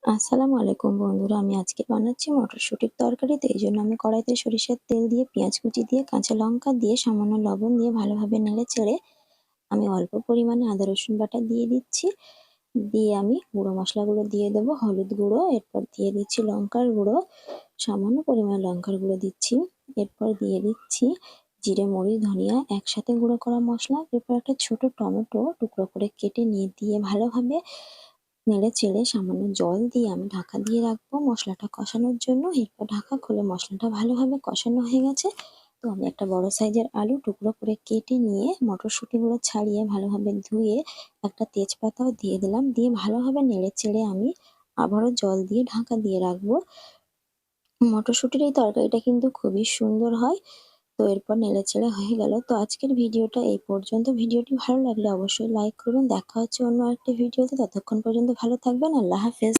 আসসালামু আলাইকুম বন্ধুরা, আমি আজকে বানাচ্ছি মটরশুঁটির তরকারি। তো এই জন্য আমি কড়াইতে সরিষার তেল দিয়ে, পেঁয়াজ কুচি দিয়ে, কাঁচা লঙ্কা দিয়ে, সামান্য লবণ দিয়ে ভালোভাবে নেড়ে চেড়ে আমি অল্প পরিমাণে আদা রসুন বাটা দিয়ে দিচ্ছি। দিয়ে আমি গুঁড়ো মশলাগুলো দিয়ে দেবো। হলুদ গুঁড়ো, এরপর দিয়ে দিচ্ছি লঙ্কার গুঁড়ো, সামান্য পরিমাণে লঙ্কার গুঁড়ো দিচ্ছি। এরপর দিয়ে দিচ্ছি জিরে, মরিচ, ধনিয়া একসাথে গুঁড়ো করা মশলা। এরপর একটা ছোট টমেটো টুকরো করে কেটে নিয়ে দিয়ে ভালোভাবে নেড়ে চেড়ে সামান্য জল দিয়ে আমি ঢাকা দিয়ে রাখবো মশলাটা কষানোর জন্য। এরপর ঢাকা খুলে মশলাটা ভালোভাবে কষানো হয়ে গেছে। তো আমি একটা বড় সাইজের আলু টুকরো করে কেটে নিয়ে মটরশুঁটিগুলো ছাড়িয়ে ভালোভাবে ধুয়ে একটা তেজপাতাও দিয়ে দিলাম। দিয়ে ভালোভাবে নেড়ে চেড়ে আমি আবারও জল দিয়ে ঢাকা দিয়ে রাখবো। মটরশুঁটির এই তরকারিটা কিন্তু খুবই সুন্দর হয়। তো এরপর নেড়েচেড়ে হয়ে গেল। তো আজকের ভিডিওটা এই পর্যন্ত। ভিডিওটি ভালো লাগলে অবশ্যই লাইক করবেন। দেখা হচ্ছে অন্য আরেকটা ভিডিওতে। ততক্ষণ পর্যন্ত ভালো থাকবেন। আল্লাহ হাফেজ।